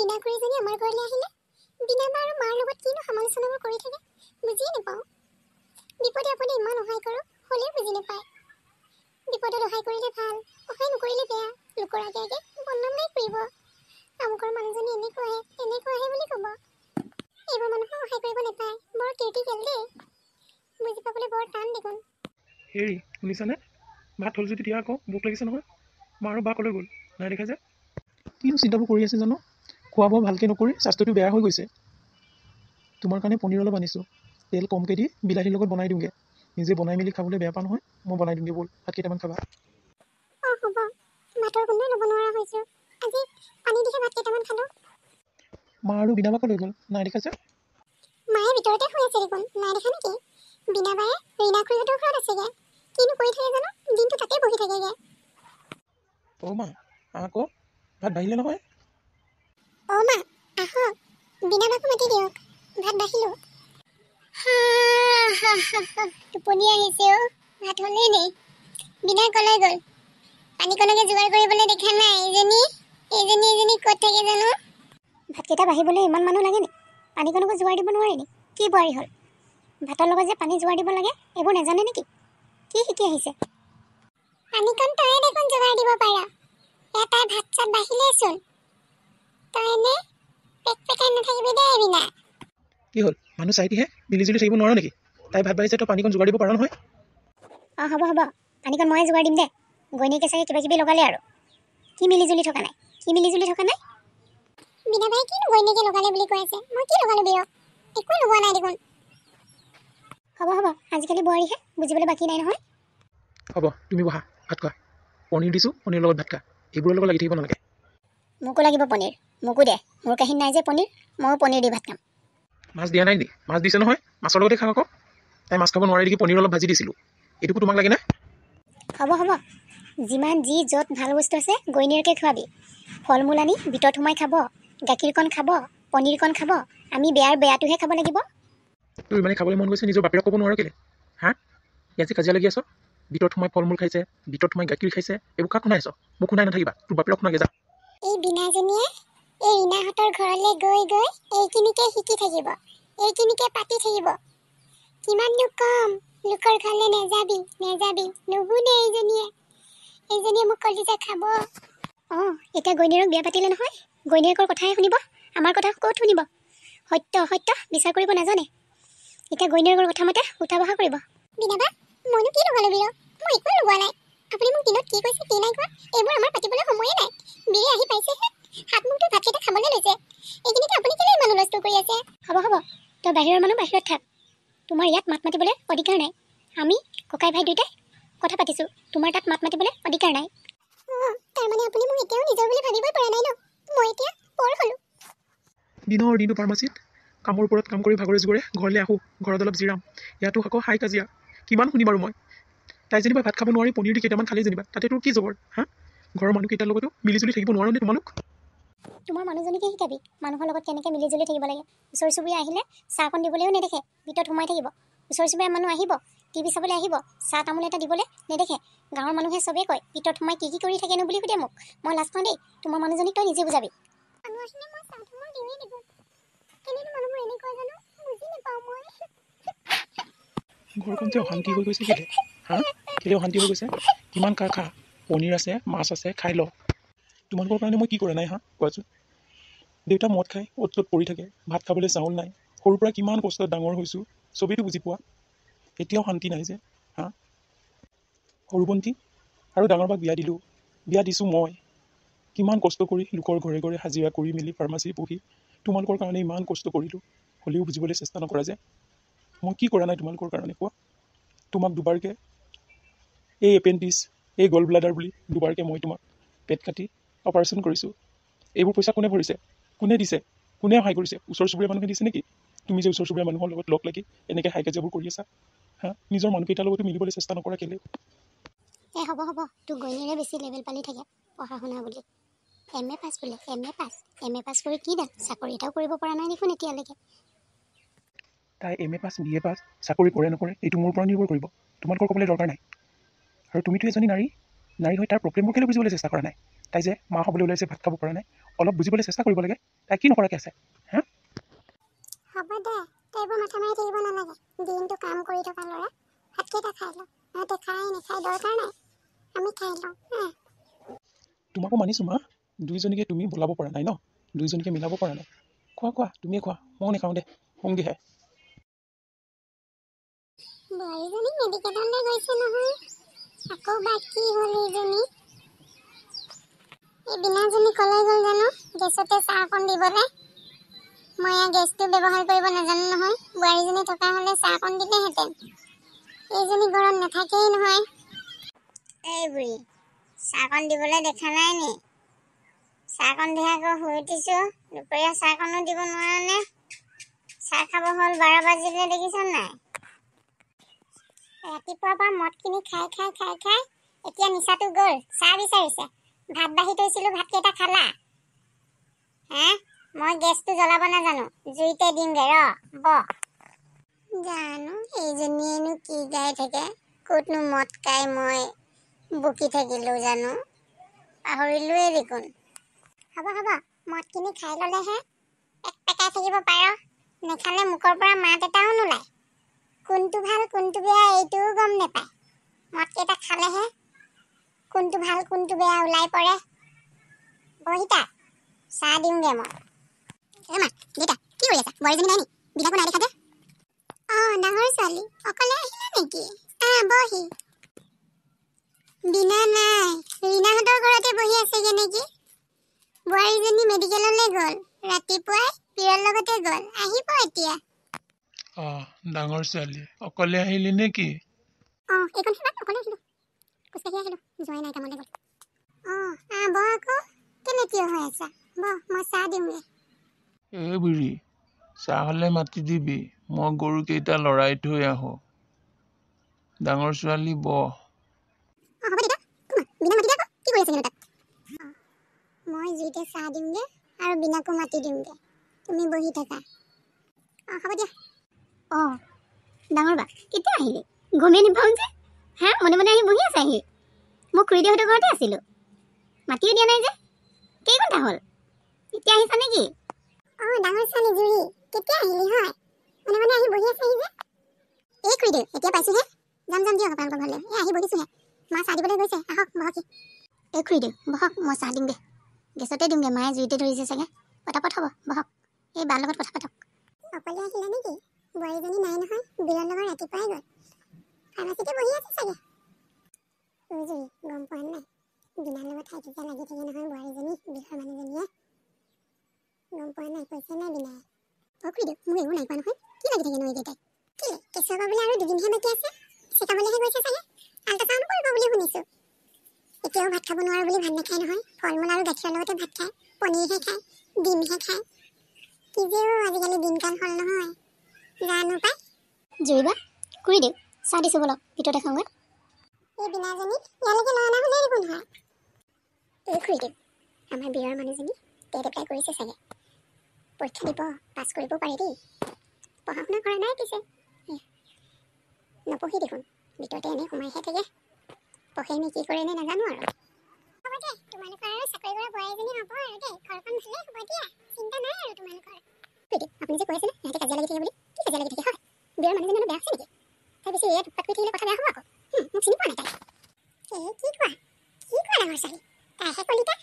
ৰীনা খুৰীজনী আমাৰ ঘৰলৈ আহিলে বিনা বা আৰু মাৰ লগত কিনো সমালোচনাবোৰ কৰি থাকে বুজিয়ে নাপাওঁ। বিপদে আপদে ইমান সহায় কৰোঁ হ'লেও বুজি নাপায়। বিপদত সহায় কৰিলে ভাল, সহায় নকৰিলে বেয়া। লোকৰ আগে আগে বদনাম গাই ফুৰিব। আমুকৰ মানুহজনী এনেকুৱাহে বুলি ক'ব। এইবোৰ মানুহক সহায় কৰিব নাপায়, বৰ ক্ৰিটিকেল দেই। বুজি পাবলৈ বৰ টান দেখোন। হেৰি শুনিছানে? ভাত হ'ল যদি দিয়া আকৌ, ভোক লাগিছে নহয়। মা আৰু বা ক'লৈ গ'ল নাই দেখা যে। কিনো চিন্তাবোৰ কৰি আছে জানো। খোৱা বোৱা ভালকৈ নকৰি স্বাস্থ্যটো বেয়া হৈ গৈছে। তোমাৰ কাৰণে পনীৰ অলপ আনিছোঁ, তেল কমকৈ দি বিলাহীৰ লগত বনাই দিওঁগৈ। নিজে বনাই মেলি খাবলৈ বেয়া পাওঁ নহয়, মই বনাই দিওঁগৈ ব'ল, ভাত কেইটামান খাবা। অঁ হ'ব, ভাতৰ গোন্ধই ল'ব নোৱাৰা হৈছোঁ। আজি পানী দিহে ভাত কেইটামান খালোঁ। মা আৰু বিনা বা ক'লৈ গ'ল নাই দেখা যে। মায়ে ভিতৰতে শুই আছে দেখোন, নাই দেখা নেকি? বিনা বায়ে ৰীনা খুৰীহঁতৰ ঘৰত আছেগৈ। কিনো কৰি থাকে জানো, দিনটো তাতে বহি থাকেগৈ। অ' মা আকৌ ভাত বাঢ়িলে নহয়। অ' মা আহক, বিনা বাকো মাতি দিয়ক, ভাত বাঢ়িলোঁ। টোপনি আহিছে অ', ভাত হ'লেই নেই। বিনা কলৈ গ'ল? পানীকণকে যোগাৰ কৰিবলৈ দেখা নাই। এইজনী ক'ত থাকে জানো। ভাতকেইটা বাঢ়িবলৈ ইমান মানুহ লাগে নি? পানীকণকো যোগাৰ দিব নোৱাৰে নি? কি বোৱাৰী হ'ল? ভাতৰ লগত যে পানী যোগাৰ দিব লাগে এইবোৰ নাজানে নেকি? কি শিকি আহিছে? পানীকণ তয়ে দেখোন যোগাৰ দিব পাৰ। এটাই ভাত চাত বাঢ়িলেইচোন। তই এনে পেক পেকাই নাথাকিবি দেই বিনা। কি হ'ল? মানুহ চাইটিহে মিলিজুলি থাকিব নোৱাৰো নেকি? তাই ভাত বাঢ়িছে, তই পানীকণ যোগাৰ দিব পাৰ নহয়। অঁ হ'ব, পানীকণ ময়ে যোগাৰ দিম দে। গৈনীয়েকে চাগে কিবা কিবি লগালে আৰু। কি মিলিজুলি থকা নাই? বিনা বাই কিনো গৈনীয়েকে লগালে বুলি কৈ আছে? মই কি লগালো বিৰক? একোৱে লগোৱা নাই দেখোন। হ'ব, আজিকালি বোৱাৰীহে, বুজিবলৈ বাকী নাই নহয়। হ'ব তুমি বহা, ভাত খোৱা। পনীৰ দিছোঁ, পনীৰৰ লগত ভাত খা। এইবোৰৰ লগত লাগি থাকিব নালাগে। মোকো লাগিব পনীৰ, মোকো দে। মোৰ কাহিনী নাই যে পনীৰ, ময়ো পনীৰ দি ভাত খাম। মাছ দিয়া নাই নি? মাছ দিছে নহয়, মাছৰ লগতে খাওঁ আকৌ। তাই মাছ খাব নোৱাৰে দেখি পনীৰ অলপ ভাজি দিছিলোঁ। এইটোকো তোমাক লাগে নে? হ'ব, যিমান যি য'ত ভাল বস্তু আছে গৈনীয়েৰকে খোৱাবি। ফল মূল আনি ভিতৰত সোমাই খাব, গাখীৰকণ খাব, পনীৰকণ খাব। আমি বেয়াটোহে খাব লাগিব। তোৰ ইমানে খাবলৈ মন গৈছে, নিজৰ বাপেৰক ক'ব নোৱাৰো কেলে? হা? ইয়াত যে কাজিয়া লাগি আছ, ভিতৰত সোমাই ফল মূল খাইছে, ভিতৰত সোমাই গাখীৰ খাইছে, এইবোৰ কাক শুনাই আছ? মোক শুনাই নাথাকিবা, তোৰ বাপেৰক শুনাগে যা। এই বিনাজনীয়ে এই ৰীনাহঁতৰ ঘৰলৈ গৈ এইখিনিকে শিকি থাকিব, এইখিনিকে পাতি থাকিব। কিমাননো কম, লোকৰ ঘৰলৈ নেযাবি, নুশুনে এইজনীয়ে মোক কলিজা খাব। অঁ, এতিয়া গৈনীয়েৰক বিয়া পাতিলে নহয়, গৈনীয়েকৰ কথাহে শুনিব, আমাৰ কথা ক'ত শুনিব? সত্য অসত্য বিচাৰ কৰিব নাজানে। এতিয়া গৈনীয়েকৰ কথা মতে উঠা বহা কৰিব। বিনাবা, মইনো কি লগালো বিৰক? মই একো লগোৱা নাই। আপুনি মোক দিনত কি কৈছে কি নাই কোৱা, এইবোৰ আমাৰ পাতিবলৈ সময়ে নাই। বিৰে আহি পাইছেহে, হাত মুখটো ভাতকেইটা খাবলৈ লৈছে। এইখিনিতে আপুনি কেলে ইমান হুলস্থুল কৰি আছে? হ'ব, তই বাহিৰৰ মানুহ বাহিৰত থাক। তোমাৰ ইয়াত মাত মাতিবলৈ অধিকাৰ নাই। আমি ককাই ভাই দুয়োটাই কথা পাতিছোঁ, তোমাৰ তাত মাত মাতিবলৈ অধিকাৰ নাই। তাৰমানে আপুনি মোক এতিয়াও নিজৰ বুলি ভাবিবই পৰা নাই ন? মই এতিয়া পৰ হ'লো। দিনৰ দিনটো ফাৰ্মাচীত কামৰ ওপৰত কাম কৰি ভাগৰে জোগৰে ঘৰলৈ আহোঁ, ঘৰত অলপ জিৰাম। ইয়াতো আকৌ হাই কাজিয়া, কিমান শুনিম আৰু মই? তাই যেনিবা ভাত খাব নোৱাৰি পনীৰ দি কেইটামান খালি যেনিবা, তাতে তোৰ কি জবৰ? হা? ঘৰৰ মানুহকেইটাৰ লগতো মিলিজুলি থাকিব নোৱাৰো নে তোমালোক? তোমাৰ মানুহজনীকে শিকাবি মানুহৰ লগত কেনেকৈ মিলিজুলি থাকিব লাগে। ওচৰ চুবুৰীয়া আহিলে চাহকণ দিবলৈও নেদেখে, ভিতৰত সোমাই থাকিব। ওচৰ চুবুৰীয়া মানুহ আহিব, টিভি চাবলৈ আহিব, চাহ তামোল এটা দিবলৈ নেদেখে। গাঁৱৰ মানুহে চবেই কয় ভিতৰত সোমাই কি কৰি থাকেনো বুলি সুধে মোক। মই লাজ পাওঁ দেই। তোমাৰ মানুহজনীক তই নিজে বুজাবি। ঘৰখন যে অশান্তি হৈ গৈছে কেলে? হা? কেলে অশান্তি হৈ গৈছে? কিমান খা, পনীৰ আছে, মাছ আছে, খাই ল। তোমালোকৰ কাৰণে মই কি কৰা নাই হা? কোৱাচোন। দেউতা মদ খাই অ'ত ত'ত পৰি থাকে, ভাত খাবলৈ চাউল নাই। সৰুৰ পৰা কিমান কষ্টত ডাঙৰ হৈছোঁ, চবেইতো বুজি পোৱা। এতিয়াও শান্তি নাই যে। হা? সৰু ভণ্টি আৰু ডাঙৰ বাক বিয়া দিলোঁ, বিয়া দিছোঁ মই। কিমান কষ্ট কৰি লোকৰ ঘৰে ঘৰে হাজিৰা কৰি মেলি ফাৰ্মাচী পঢ়ি তোমালোকৰ কাৰণে ইমান কষ্ট কৰিলোঁ, হ'লেও বুজিবলৈ চেষ্টা নকৰা যে। মই কি কৰা নাই তোমালোকৰ কাৰণে কোৱা? তোমাক দুবাৰকৈ এই এপেণ্ডিছ, এই গল ব্লাডাৰ বুলি দুবাৰকৈ মই তোমাক পেট কাটি অপাৰেশ্যন কৰিছোঁ। এইবোৰ পইচা কোনে ভৰিছে? কোনে দিছে? কোনে সহায় কৰিছে? ওচৰ চুবুৰীয়া মানুহে দিছে নেকি? তুমি যে ওচৰ চুবুৰীয়া মানুহৰ লগত লগ লাগি এনেকৈ হাই কাজিয়াবোৰ কৰি আছা, হা? নিজৰ মানুহকেইটাৰ লগতো মিলিবলৈ চেষ্টা নকৰা কেলে? হ'ব, তোৰ গৈনীয়েৰে বেছি লেভেল পালি থাকে পঢ়া শুনা বুলি। MA পাছ বোলে, MA পাছ কৰি কি দাল? চাকৰি এটাও কৰিব পৰা নাই দেখোন এতিয়ালৈকে। তাই MA পাছ, BA পাছ, চাকৰি কৰে নকৰে এইটো মোৰ ওপৰত নিৰ্ভৰ কৰিব। তোমালোকৰ ক'বলৈ দৰকাৰ নাই। আৰু তুমিতো এজনী নাৰী হৈ তাৰ প্ৰব্লেমবোৰ কেলৈ বুজিবলৈ চেষ্টা কৰা নাই? তাই যে মা হ'বলৈ ওলাইছে, ভাত খাব পৰা নাই, অলপ বুজিবলৈ চেষ্টা কৰিব লাগে। তাই কি নকৰাকৈ আছে? হা? হ'ব দে, তই এইবোৰ মাথা মাৰি থাকিব নালাগে। দিনটো কাম কৰি থকা ল'ৰা, ভাতকেইটা খাই ল। সিহঁতে খাই নাখাই দৰকাৰ নাই, আমি খাই লওঁ। তোমাকো মানিছোঁ মা, দুইজনীকে তুমি বলাব পৰা নাই ন, দুইজনীকে মিলাব পৰা নাই। খোৱা খোৱা, তুমিয়ে খোৱা, মই নাখাওঁ দে, সংগীহে। বোৱাৰীজনী মেডিকেললৈ গৈছে নহয়, আকৌ বাকী হ'ল এইজনী। এই বিনাজনী কলৈ গ'ল জানো, গেছতে চাহ অকণ দিবলৈ। মই এয়া গেছটো ব্যৱহাৰ কৰিব নাজানো নহয়, বোৱাৰীজনী থকা হ'লে চাহ অকণ দিলেহেঁতেন। এইজনী ঘৰত নাথাকেই নহয়। এই বুঢ়ী, চাহকণ দিবলৈ দেখা নাই নি? চাহকণ দি আকৌ শুই উঠিছোঁ, দুপৰীয়া চাহকণো দিব নোৱাৰা নে? চাহ খাব হ'ল 12 বাজিলে, দেখিছ নাই? ৰাতিপুৱাৰ পৰা মদখিনি খাই খাই খাই খাই এতিয়া নিচাটো গ'ল, চাহ বিচাৰিছে। ভাত বাঢ়ি থৈছিলোঁ, ভাতকেইটা খালা? হে? মই গেছটো জ্বলাব নাজানো, জুইতে দিমগে ৰ, বহ। জানো এইজনীয়েনো কি গাই থাকে, ক'তনো মদ খাই মই বকি থাকিলোঁ জানো, পাহৰিলোৱে দেখোন। হ'ব হ'ব, মদখিনি খাই ল'লেহে এক পেকাই থাকিব পাৰ, নেখালে মুখৰ পৰা মাত এটাও নোলায়। কোনটো ভাল কোনটো বেয়া এইটোও গম নেপায়। মদকেইটা খালেহে কোনটো ভাল কোনটো বেয়া ওলাই পৰে। বহিতা, চাহ দিওঁগে মই। মা, দেউতা, কি কৰি আছা? বোৱাৰীজনী নাই নি? বিলাকো নাই দেখা যে? ডাঙৰ ছোৱালী, অকলে আহিলা নেকি? বহি। বিনা নাই, ৰীণাহঁতৰ ঘৰতে বহি আছেগে নেকি? বোৱাৰীজনী মেডিকেললৈ গ'ল, ৰাতিপুৱাই পীৰৰ লগতে গ'ল, আহিব এতিয়া। ডাঙৰ ছোৱালী, অকলে আহিলি নে কি? এইখন খেলাত অকলে আহিলোঁ, খোজকাঢ়ি আহিলোঁ, যোৱাই নাই কামলৈ গ'ল। বহ আকৌ, কেলে থিয় হৈ আছা? বহ, মই চাহ দিওঁগে। এই বুঢ়ী, চাহলৈ মাতি দিবি, মই গৰুকেইটা লৰাই থৈ আহোঁ। ডাঙৰ ছোৱালী বহ। হ'ব দেউতা, বিনা মাতি দিয়া আকৌ, কি কৰি আছে তাত? মই জুইতে চাহ দিওঁগে আৰু বিনাকো মাতি দিওঁগে, তুমি বহি থাকা। হ'ব দিয়া। ডাঙৰ বা, কেতিয়া আহিলি? গমেই নাপাওঁ যে। মনে মনে আহি বহি আছে আহি। মই খুৰীদেউহঁতৰ ঘৰতে আছিলোঁ, মাতিও দিয়া নাই যে। কেই ঘণ্টা হ'ল? এতিয়া আহিছা নেকি? ডাঙৰ ছোৱালী জুৰি, কেতিয়া আহিলি হয়? মনে মনে আহি বহি আছেহি যে। এই খুৰীদেউ, এতিয়া পাইছোহে। যাম দিয়ক আপোনালোকৰ ঘৰলৈ, আহি বহিছোহে। মা চাহ দিবলৈ গৈছে, আহক বহক। এই খুৰীদেউ বহক, মই চাহ দিমগে। গেছতে দিমগে, মায়ে জুইতে ধৰিছে চাগে। পটাপট হ'ব, বহক। এই বাৰ লগত কথা পাতক। অকলে আহিলা নেকি? বোৱাৰীজনী নাই নহয়, বিৰৰ লগত ৰাতিপুৱাই গ'ল। ফাৰ্মাচীতে বহি আছে চাগে। জুৰি, গম পোৱা নাই? বিনাৰ লগত ঠাইটোতে লাগি থাকে নহয় বোৱাৰীজনী, বিলৰ মানুহজনীয়ে। গম পোৱা নাই, কৈছে নাই বিনাই? খুৰীদেউ, মোৰ এইবোৰ নাই পোৱা নহয়। কি লাগি থাকেনো এইকেইটাই? কেলে? কেঁচুৱা পাবলৈ আৰু 2 দিনহে বাকী আছে। চিকাবলৈহে গৈছে চাগে। আল্ট্ৰাচাউণ্ড কৰিব বুলি শুনিছোঁ। এতিয়াও ভাত খাব নোৱাৰো বুলি ভাত নাখায় নহয়, ফল মূল আৰু গাখীৰৰ লগতে ভাত খায়, পনীৰহে খায়, ডিমহে খায়। কি যে আজিকালি দিনকাল হ'ল নহয়, জানো পাই। জুৰিবা, খুৰীদেউ চাহ দিছোঁ বলক, ভিতৰতে খাওঁগৈ। এই বিনাজনী ইয়ালৈকে লৈ অনা হ'লেই দেখোন হয়। এই খুৰীদেউ, আমাৰ বিয়াৰ মানুহজনী টেট এপ্লাই কৰিছে চাগে, পৰীক্ষা দিব, পাছ কৰিব পাৰে দেই। পঢ়া শুনা কৰা নাই পিছে, নপঢ়ি দেখোন, ভিতৰতে এনেই সোমাইহে থাকে। পঢ়ে নে কি কৰে নে নাজানো আৰু। হ'ব দে, তোমালোকৰ আৰু চাকৰি কৰা বোৱাৰীজনী হ'ব আৰু দেই, ঘৰখন ভালেই হ'ব দিয়া, চিন্তা নাই আৰু তোমালোকৰ। আপুনি যে কৈ আছে নে সিহঁতে কাজিয়া লাগি থাকে বুলি, কি কাজিয়া লাগি থাকে হয়? বিয়াৰ মানুহজনী অলপ বেয়া আছে নেকি? তাই বেছি এয়াত উৎপাত কৰি থাকিলে কথা বেয়া হ'ব আকৌ। মোক চিনি পোৱা নাই তাই। কি কোৱা ডাঙৰ ছোৱালী? তাইহে কলিতা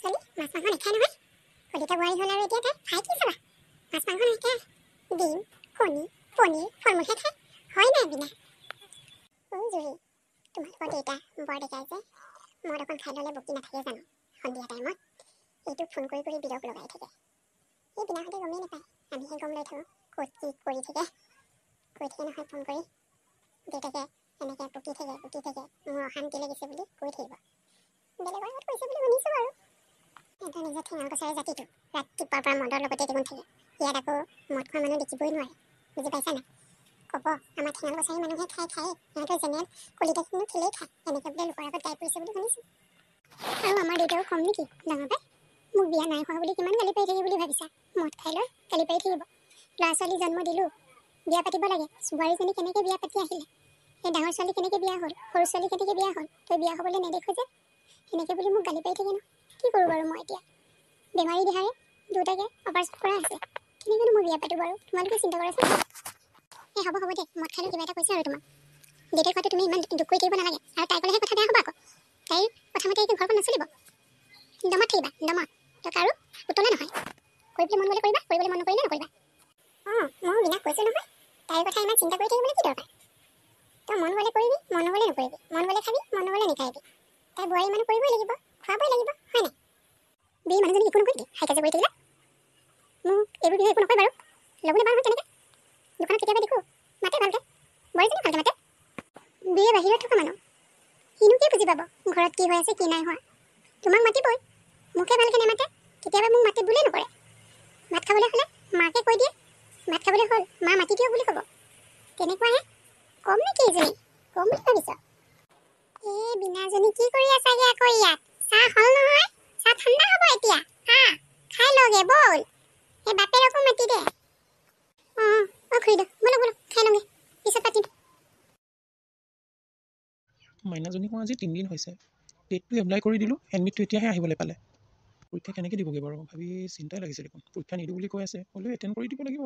ছোৱালী, মাছ মাংস নাখায় নহয়। কলিতা বোৱাৰী হ'ল আৰু এতিয়া তাই খাই কি চাবা? মাছ মাংস নাখায়, ডিম, কণী, পনীৰ, ফল মূলহে খায়, হয় নাই বিনা? জুৰি, তোমালোকৰ দেউতা বৰ ডেকাই যে, মদ অকণ খাই ল'লে বকি নাথাকে জানো সন্ধিয়া টাইমত? এইটো ফোন কৰি কৰি বিৰক লগাই থাকে। এই বিনাহঁতে গমেই নাপায়, আমিহে গম লৈ থাকোঁ ক'ত কি কৰি থাকে। কৈ থাকে নহয় ফোন কৰি, দেউতাকে এনেকৈ বকি থাকে, মোৰ অশান্তি লাগিছে বুলি কৈ থাকিব। বেলেগৰ আগত কৈছে বুলি শুনিছোঁ আৰু। এটা নিজৰ ঠেঙাল কছাৰী জাতিটো ৰাতিপুৱাৰ পৰা মদৰ লগতে দেখোন থাকে। ইয়াত আকৌ মদ খোৱা মানুহ দেখিবই নোৱাৰে, বুজি পাইছা নাই? ক'ব আমাৰ ঠেঙাল কছাৰী মানুহে খায়, সিহঁতৰ জেনেৰেল কলিতাখিনিও খেলেই খায়, এনেকৈ বোলে লোকৰ আগত গাই পৰিছে বুলি শুনিছোঁ। আৰু আমাৰ দেউতাও কম নেকি ডাঙৰ পাই? মোক বিয়া নাই হোৱা বুলি কিমান গালি পাৰি থাকে বুলি ভাবিছা? মদ খাই লৈ গালি পাৰি থাকিব। ল'ৰা ছোৱালী জন্ম দিলোঁ, বিয়া পাতিব লাগে। বোৱাৰীজনী কেনেকৈ বিয়া পাতি আহিলে, সেই ডাঙৰ ছোৱালী কেনেকৈ বিয়া হ'ল, সৰু ছোৱালী কেনেকৈ বিয়া হ'ল, তই বিয়া হ'বলৈ নেদেখোঁ যে, সেনেকৈ বুলি মোক গালি পাৰি থাকে ন। কি কৰোঁ বাৰু মই এতিয়া? বেমাৰী দেহাৰে দুটাকে অপাৰেশ্যন কৰা আছে। কেনেকৈনো মই বিয়া পাতোঁ বাৰু? তোমালোকে চিন্তা কৰাচোন। হ'ব দে, মদ খালে কিবা এটা কৈছে আৰু তোমাক। দেউতাক কোৱাটো তুমি ইমান দুখ কৰি থাকিব নালাগে। আৰু তাই ক'লেহে কথা বেয়া হ'ব আকৌ। তাইৰ প্ৰথমতে এতিয়া ঘৰখন নচলিব। দমত থাকিবা, দমত। তই কাৰো পুতলা নহয়। কৰিবলৈ মন গ'লে কৰিবা, কৰিবলৈ মন নকৰিলে নকৰিবা। মই বিনা কৈছোঁ নহয়। তাইৰ কথা ইমান চিন্তা কৰি থাকিবলৈ কি দৰকাৰ? তই মন গ'লে কৰিবি, মন নগ'লে নকৰিবি। মন গ'লে খাবি, মন নগ'লে নেখাবি। তাই বোৱাৰী মানুহ কৰিবই লাগিব, খুৱাবই লাগিব, হয় নাই? বি মানুহজনী একো নকৰিবি, হাই কাজিয়া কৰি থাকিলে। মোক এইবোৰ বিহু একো নকয় বাৰু। ল'বলৈ বাৰু তেনেকৈ দোকানত কেতিয়াবা দেখোঁ মাতে ভালকৈ, বোৱাৰীজনী ভালকৈ মাতে। বিয়ে বাহিৰত থকা মানুহ, সিনো কি বুজি পাব ঘৰত কি হৈ আছে কি নাই হোৱা। তোমাক মাতিবই, মোকে ভালকৈ নেমাতে। কেতিয়াবা মোক মাতে বুলিয়ে নকৰে। ভাত খাবলৈ হ'লে মাকে কৈ দিয়ে, ভাত খাবলৈ হ'ল মা মাতি দিয়ক বুলি ক'ব। তেনেকুৱাহে। কম নে কি ইজনী? কম বুলি ভাবিছ? এই বিনাজনী কি কৰি আছাগে আকৌ ইয়াত? চাহ হ'ল নহয়? চাহ ঠাণ্ডা হ'ব এতিয়া। খাই লগে ব'ল। এই বাপেৰকো মাতি দে। খুৰীদেউ ব'লক খাই লওঁগে, পিছত পাতিম। মাইনাজনীক মই আজি 3 দিন হৈছে ডেটটো এপ্লাই কৰি দিলোঁ, এডমিটটো এতিয়াহে আহিবলৈ পালে। পৰীক্ষা কেনেকৈ দিবগৈ বাৰু ভাবি চিন্তাই লাগিছে দেখোন। পৰীক্ষা নিদিওঁ বুলি কৈ আছে, হ'লেও এটেণ্ড কৰি দিব লাগিব।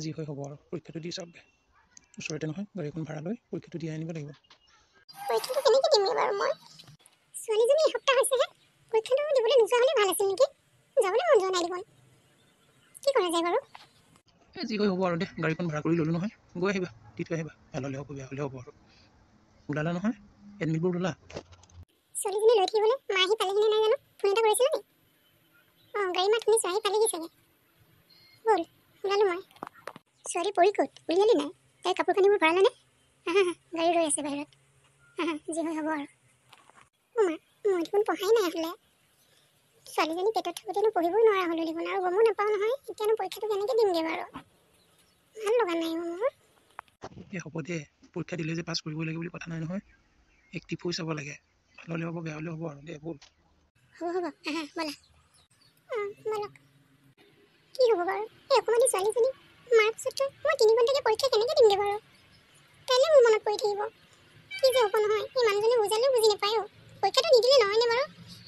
যি হয় হ'ব আৰু, পৰীক্ষাটো দি চাওঁগৈ। ওচৰতে নহয়, গাড়ী এখন ভাড়া লৈ পৰীক্ষাটো দি আনিব লাগিব। পৰীক্ষাটো কেনেকৈ দিমগৈ বাৰু মই? ছোৱালীজনী এসপ্তাহ হৈছেহে। পৰীক্ষাটো দিবলৈ নোযোৱা হ'লে ভাল আছিল নেকি? যাবলৈ মন যোৱা নাই দেখোন। কি কৰা যায় বাৰু? যি হয় হ'ব আৰু দে, গাড়ীখন ভাড়া কৰি ল'লোঁ নহয়। গৈ আহিবা, দি থৈ আহিবা। ভাল হ'লে হ'ব, বেয়া হ'লে হ'ব আৰু। ওলালা নহয়, এডমিটবোৰ ওলা। ছোৱালীজনী লৈ থাকিবলৈ মা আহি পালেহিনে নাই জানো? ফোন এটা কৰিছিলা নি? গাড়ী মাত শুনিছোঁ, আহি পালেহি চাগে। ব'ল ওলালোঁ মই। ছোৱালী পৰি ক'ত? উলিয়ালি নাই? তাইৰ কাপোৰ কানিবোৰ ভৰালে নে? গাড়ী ৰৈ আছে বাহিৰত। যি হয় হ'ব আৰু। মা, মই দেখোন পঢ়াই নাই হ'লে। ছোৱালীজনী পেটত থাকোঁতেনো পঢ়িবই নোৱাৰা হ'লোঁ দেখোন, আৰু গমো নাপাওঁ নহয়। এতিয়ানো পৰীক্ষাটো কেনেকৈ দিমগৈ বাৰু? ভাল লগা নাই মোৰ। হ'ব দে, পৰীক্ষা দিলে যে পাছ কৰিবই লাগে বুলি কথা নাই নহয়। এক্টিভ হৈ চাব লাগে। ভাল হ'লে হ'ব, বেয়া হ'লে হ'ব আৰু দে ব'ল। হ'ব ব'লা। ব'লক। কি হ'ব বাৰু? এই অকণমানি ছোৱালীজনী মাৰ পিছততো মই 3 ঘণ্টাকৈ পৰীক্ষা কেনেকৈ দিমগৈ বাৰু? কাইলৈ মোৰ মনত পৰি থাকিব। কি যে হ'ব নহয়, এই মানুহজনী বুজালেও বুজি নাপায়। পৰীক্ষাটো নিদিলে নহয়নে বাৰু?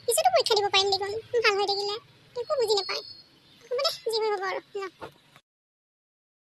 পিছতো পৰীক্ষা দিব পাৰিম দেখোন, ভাল হৈ থাকিলে। একো বুজি নাপায়। হ'ব দে, যি হয় হ'ব আৰু।